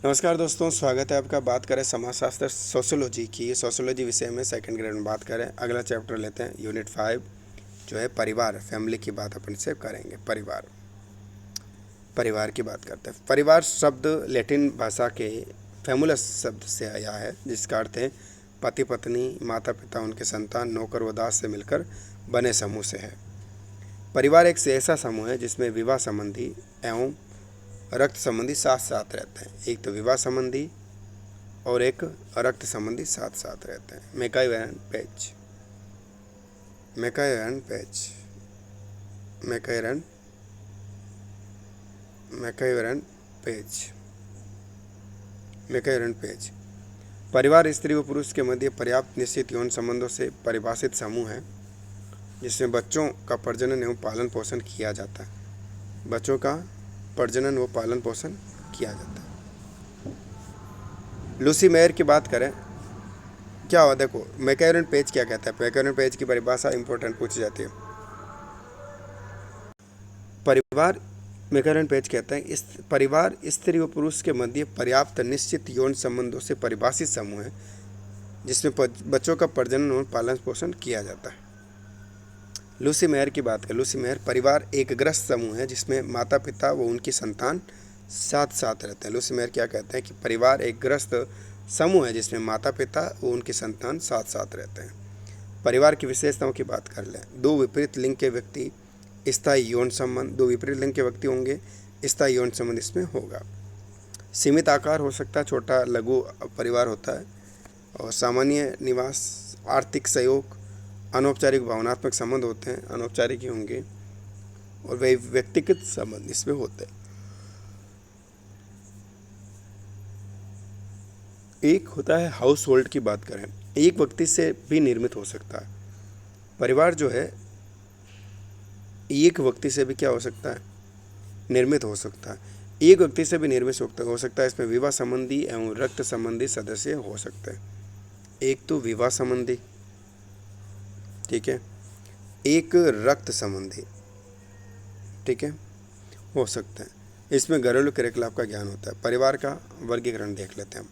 नमस्कार दोस्तों, स्वागत है आपका। बात करें समाजशास्त्र सोशियोलॉजी की। सोशियोलॉजी विषय में सेकंड ग्रेड में बात करें। अगला चैप्टर लेते हैं यूनिट 5 जो है परिवार, फैमिली की बात अपन से करेंगे। परिवार की बात करते हैं। परिवार शब्द लैटिन भाषा के फैमुलस शब्द से आया है, जिसका अर्थ है पति पत्नी, माता पिता, उनके संतान, नौकर व दास से मिलकर बने समूह से है। परिवार एक ऐसा समूह है जिसमें विवाह संबंधी एवं रक्त संबंधी साथ साथ रहते हैं। एक तो विवाह संबंधी और एक रक्त संबंधी साथ साथ रहते हैं। मैकाइवरन पेज। परिवार स्त्री व पुरुष के मध्य पर्याप्त निश्चित यौन संबंधों से परिभाषित समूह है जिसमें बच्चों का प्रजनन एवं पालन पोषण किया जाता है। लूसी मेयर की बात करें, क्या हुआ देखो, मैकाइवरन पेज क्या कहता है। मैकाइवरन पेज की परिभाषा इंपॉर्टेंट पूछी जाती है। मैकाइवरन पेज कहता है इस परिवार स्त्री व पुरुष के मध्य पर्याप्त निश्चित यौन संबंधों से परिभाषित समूह है जिसमें बच्चों का प्रजनन और पालन पोषण किया जाता है। लूसी मेयर की बात करें। लूसी मेयर, परिवार एक ग्रस्त समूह है जिसमें माता पिता व उनकी संतान साथ साथ रहते हैं। लूसी मेयर क्या कहते हैं कि परिवार एक ग्रस्त समूह है जिसमें माता पिता व उनकी संतान साथ साथ रहते हैं। परिवार की विशेषताओं की बात कर लें। दो विपरीत लिंग के व्यक्ति होंगे, स्थायी यौन संबंध इसमें होगा। सीमित आकार हो सकता है, छोटा लघु परिवार होता है, और सामान्य निवास, आर्थिक सहयोग, अनौपचारिक भावनात्मक संबंध होते हैं, अनौपचारिक ही होंगे, और वे व्यक्तिगत संबंध इसमें होते हैं। एक होता है हाउस होल्ड की बात करें, एक व्यक्ति से भी निर्मित हो सकता है। परिवार जो है एक व्यक्ति से भी क्या हो सकता है, निर्मित हो सकता है। एक व्यक्ति से भी निर्मित हो सकता है। इसमें विवाह संबंधी एवं रक्त संबंधी सदस्य हो सकते हैं। एक तो विवाह संबंधी, ठीक है, एक रक्त संबंधी, ठीक है, हो सकते हैं। इसमें घरेलू क्रियाकलाप का ज्ञान होता है। परिवार का वर्गीकरण देख लेते हैं हम।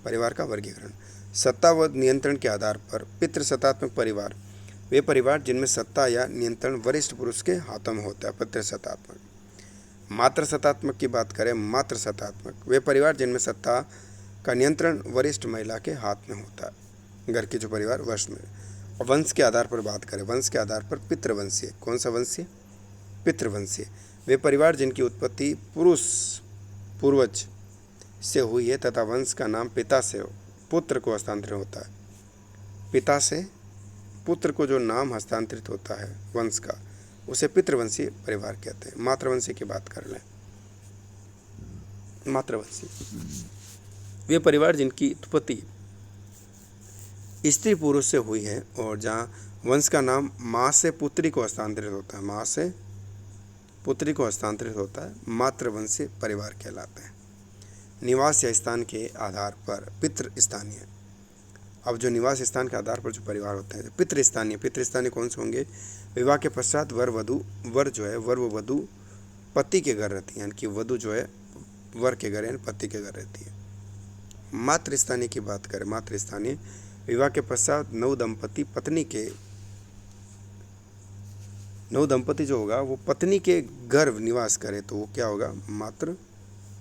परिवार का वर्गीकरण, सत्ता व नियंत्रण के आधार पर पितृसत्तात्मक परिवार, वे परिवार जिनमें सत्ता या नियंत्रण वरिष्ठ पुरुष के हाथों में होता है, पितृसत्तात्मक। मातृसत्तात्मक की बात करें, मातृसत्तात्मक, वे परिवार जिनमें सत्ता का नियंत्रण वरिष्ठ महिला के हाथ में होता है, घर के जो परिवार वश में। वंश के आधार पर बात करें, वंश के आधार पर पितृवंशीय, कौन सा वंशीय, पितृवंशीय, वे परिवार जिनकी उत्पत्ति पूर्वज से हुई है तथा वंश का नाम पिता से पुत्र को हस्तांतरित होता है। पिता से पुत्र को जो नाम हस्तांतरित होता है वंश का, उसे पितृवंशीय परिवार कहते हैं। मातृवंशीय की बात कर लें। मातृवंशीय, वे परिवार जिनकी उत्पत्ति स्त्री पुरुष से हुई है और जहाँ वंश का नाम माँ से पुत्री को हस्तांतरित होता है, माँ से पुत्री को हस्तांतरित होता है, मातृवंशीय परिवार कहलाते हैं। निवास या स्थान के आधार पर पितृस्थानीय, अब जो निवास स्थान के आधार पर जो परिवार होते हैं पितृस्थानीय कौन से होंगे, विवाह के पश्चात वर व वधु पति के घर रहती है, यानी कि वधु जो है वर के घर यानी पति के घर रहती है। मातृस्थानीय की बात करें, मातृस्थानीय, विवाह के पश्चात नव दंपति जो होगा वो पत्नी के घर निवास करे तो वो क्या होगा, मातृ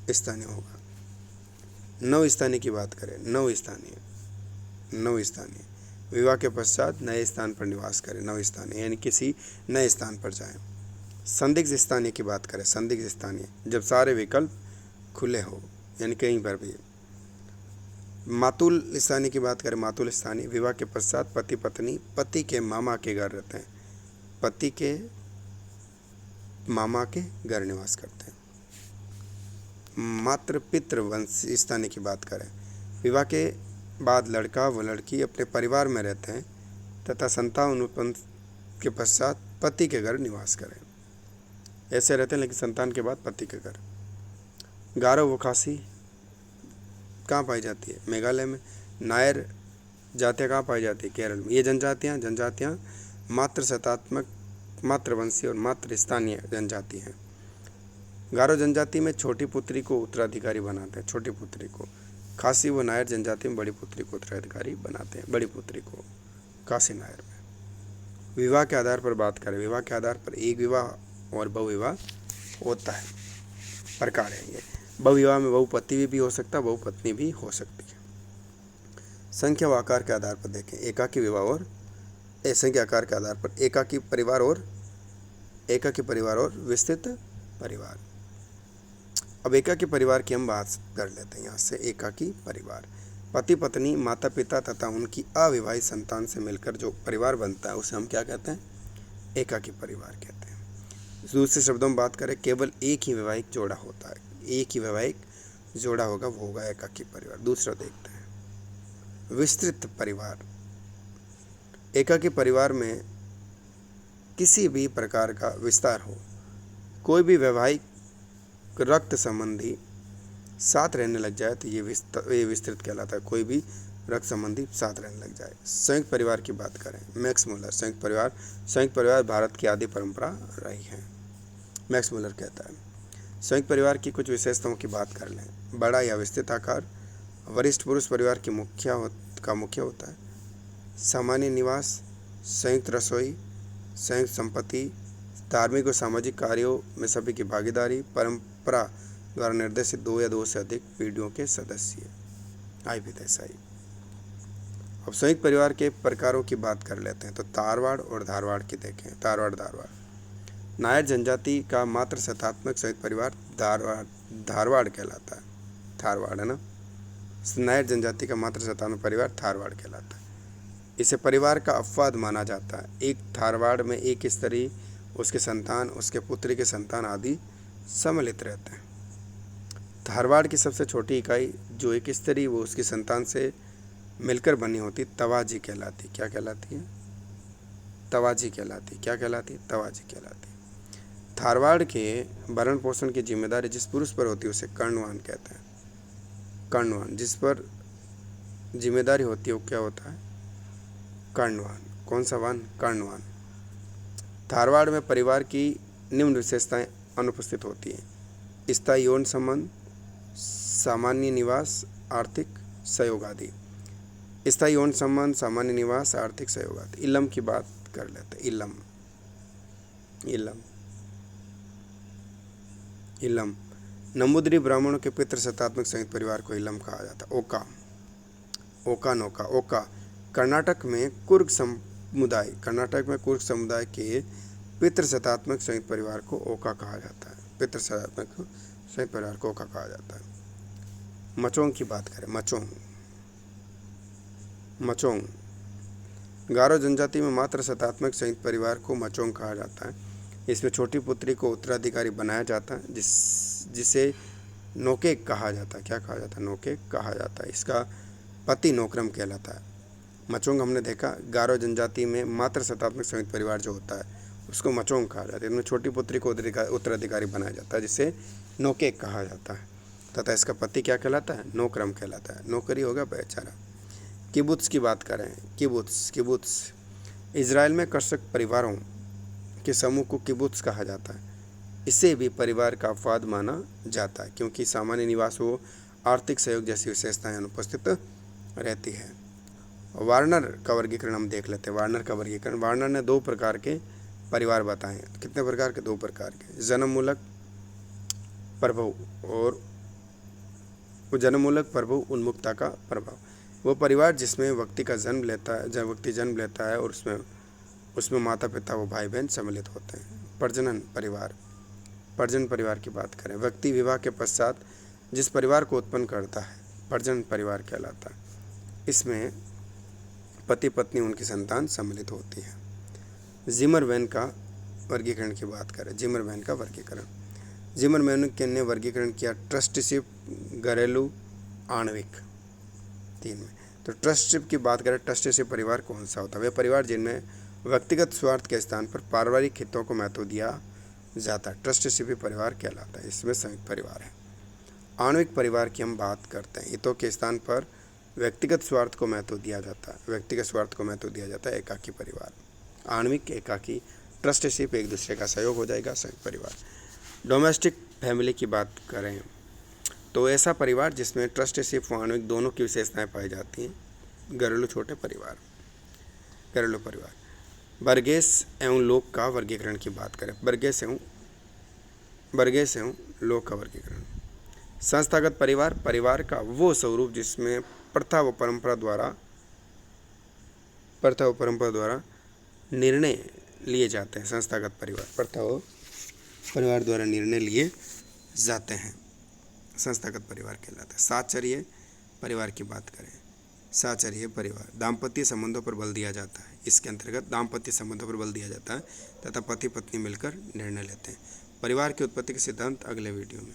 स्थानीय होगा। नव स्थानीय की बात करें, नव स्थानीय, विवाह के पश्चात नए स्थान पर निवास करें, नव स्थानीय यानी किसी नए स्थान पर जाएं। संदिग्ध स्थानीय की बात करें, संदिग्ध स्थानीय, जब सारे विकल्प खुले हो, यानी कहीं पर भी। मातुल स्थानीय की बात करें, मातुल स्थानीय, विवाह के पश्चात पति पत्नी पति के मामा के घर रहते हैं, पति के मामा के घर निवास करते हैं। मातृ पितृ वंश स्थानीय की बात करें, विवाह के बाद लड़का व लड़की अपने परिवार में रहते हैं तथा संतान उत्पन्न के पश्चात पति के घर निवास करें, ऐसे रहते हैं, लेकिन संतान के बाद पति के घर। गारो व खासी कहाँ पाई जाती है, मेघालय में। नायर जातियाँ कहाँ पाई जाती है, केरल में। ये जनजातियाँ मातृसत्तात्मक, मातृवंशीय और मातृस्थानीय जनजाति हैं। गारो जनजाति में छोटी पुत्री को उत्तराधिकारी बनाते हैं, छोटी पुत्री को। खासी व नायर जनजाति में बड़ी पुत्री को उत्तराधिकारी बनाते हैं, बड़ी पुत्री को खासी नायर में। विवाह के आधार पर बात करें, विवाह के आधार पर एक विवाह और बहुविवाह होता है, प्रकार है ये। बहुविवाह में बहुपति भी हो सकता है, बहुपत्नी भी हो सकती है। संख्या व आकार के आधार पर देखें, एकाकी विवाह और संख्या आकार के आधार पर एकाकी परिवार और विस्तृत परिवार। अब एकाकी परिवार की हम बात कर लेते हैं यहाँ से। एकाकी परिवार पति पत्नी माता पिता तथा उनकी अविवाहित संतान से मिलकर जो परिवार बनता है उसे हम क्या कहते हैं? एकाकी परिवार कहते हैं। दूसरे शब्दों में बात करें, केवल एक ही वैवाहिक जोड़ा होता है, एक ही वैवाहिक जोड़ा होगा, वो होगा एकाकी परिवार। दूसरा देखते हैं, विस्तृत परिवार। एकाकी परिवार में किसी भी प्रकार का विस्तार हो, कोई भी वैवाहिक रक्त संबंधी साथ रहने लग जाए तो ये विस्तृत कहलाता है। कोई भी रक्त संबंधी साथ रहने लग जाए। संयुक्त परिवार की बात करें, मैक्स मुलर, संयुक्त परिवार भारत की आदि परंपरा रही है, मैक्स मुलर कहता है। संयुक्त परिवार की कुछ विशेषताओं की बात कर लें। बड़ा या विस्तृत आकार, वरिष्ठ पुरुष परिवार की मुख्य होता है, सामान्य निवास, संयुक्त रसोई, संयुक्त संपत्ति, धार्मिक और सामाजिक कार्यों में सभी की भागीदारी, परंपरा द्वारा निर्देशित 2 या 2 से अधिक पीढ़ियों के सदस्य, आई भी देसाई। अब संयुक्त परिवार के प्रकारों की बात कर लेते हैं, तो तारवाड़ और धारवाड़ की देखें। तारवाड़ नायर जनजाति का मात्र सत्तात्मक संयुक्त परिवार धारवाड़ कहलाता है। धारवाड़ है ना, नायर जनजाति का मात्र सत्तात्मक परिवार धारवाड़ कहलाता है। इसे परिवार का अपवाद माना जाता है। एक धारवाड़ में एक स्त्री, उसके संतान, उसके पुत्री के संतान आदि सम्मिलित रहते हैं। धारवाड़ की सबसे छोटी इकाई जो एक स्त्री वो उसकी संतान से मिलकर बनी होती तवाजी कहलाती। क्या कहलाती है? तवाजी कहलाती। क्या कहलाती? तवाजी कहलाती। धारवाड़ के भरण पोषण की जिम्मेदारी जिस पुरुष पर होती है उसे कर्णवान कहते हैं। कर्णवान, जिस पर जिम्मेदारी होती है वो क्या होता है? कर्णवान। कौन सा वान? कर्णवान। धारवाड़ में परिवार की निम्न विशेषताएं अनुपस्थित होती हैं: स्थायी यौन संबंध, सामान्य निवास, आर्थिक सहयोग आदि। स्थायी यौन संबंध, सामान्य निवास, आर्थिक सहयोग आदि। इलम की बात कर लेते हैं। इलम नंबूदरी ब्राह्मणों के पितृ सत्तात्मक संयुक्त परिवार को इलम कहा जाता है। ओका कर्नाटक में कुर्ग समुदाय के पितृ सत्तात्मक संयुक्त परिवार को ओका कहा जाता है। पितृ सत्तात्मक संयुक्त परिवार को ओका कहा जाता है। मचोंग की बात करें, मचोंग गारो जनजाति में मात्र सत्तात्मक संयुक्त परिवार को मचोंग कहा जाता है। इसमें छोटी पुत्री को उत्तराधिकारी बनाया जाता है, जिसे नोकेक कहा जाता है। क्या कहा जाता है? नोकेक कहा जाता है। इसका पति नोक्रम कहलाता है। मचोंग हमने देखा, गारो जनजाति में मात्र सत्तात्मक संयुक्त परिवार जो होता है उसको मचोंग कहा जाता है। इनमें छोटी पुत्री को उत्तराधिकारी बनाया जाता है, जिसे नोकेक कहा जाता है, तथा इसका पति क्या कहलाता है? नोक्रम कहलाता है। नौकरी होगा बेचारा। किबुत्स की बात करें, किबुत्स इजराइल में कृषक परिवारों के समूह को किबुत्स कहा जाता है। इसे भी परिवार का अपवाद माना जाता है, क्योंकि सामान्य निवास व आर्थिक सहयोग जैसी विशेषताएं अनुपस्थित रहती है। वार्नर का वर्गीकरण हम देख लेते हैं। वार्नर ने 2 प्रकार के परिवार बताए। कितने प्रकार के? 2 प्रकार के। जन्ममूलक प्रभु उन्मुक्ता का प्रभाव। वो परिवार जिसमें व्यक्ति जन्म लेता है और उसमें माता पिता व भाई बहन सम्मिलित होते हैं। प्रजनन परिवार की बात करें, व्यक्ति विवाह के पश्चात जिस परिवार को उत्पन्न करता है प्रजनन परिवार कहलाता है। इसमें पति पत्नी उनकी संतान सम्मिलित होती है। जिमरमैन का वर्गीकरण की बात करें, जिमरमैन ने वर्गीकरण किया ट्रस्टीशिप, घरेलू, आणविक, 3 में। तो ट्रस्टीशिप की बात करें, ट्रस्टीशिप परिवार कौन सा होता है? वे परिवार जिनमें व्यक्तिगत स्वार्थ के स्थान पर पारिवारिक हितों को महत्व दिया जाता है, ट्रस्टीशिप परिवार कहलाता है। इसमें संयुक्त परिवार है। आणविक परिवार की हम बात करते हैं, हितों के स्थान पर व्यक्तिगत स्वार्थ को महत्व दिया जाता है, एकाकी परिवार। आणविक, एकाकी, ट्रस्टीशिप एक दूसरे का सहयोग हो जाएगा, संयुक्त परिवार। डोमेस्टिक फैमिली की बात करें तो ऐसा परिवार जिसमें ट्रस्टीशिप व आणविक दोनों की विशेषताएं पाई जाती हैं। घरेलू छोटे परिवार, घरेलू परिवार। वर्गेश एवं लोक का वर्गीकरण की बात करें, वर्गेश एवं लोक का वर्गीकरण। संस्थागत परिवार, परिवार का वो स्वरूप जिसमें प्रथा व परंपरा द्वारा निर्णय लिए जाते हैं। संस्थागत परिवार, प्रथा व परिवार द्वारा निर्णय लिए जाते हैं, संस्थागत परिवार कहलाता है। साहचर्य परिवार की बात करें, साहचर्य परिवार दाम्पत्य संबंधों पर बल दिया जाता है। इसके अंतर्गत दाम्पत्य संबंधों पर बल दिया जाता है तथा पति पत्नी मिलकर निर्णय लेते हैं। परिवार की उत्पत्ति के सिद्धांत अगले वीडियो में।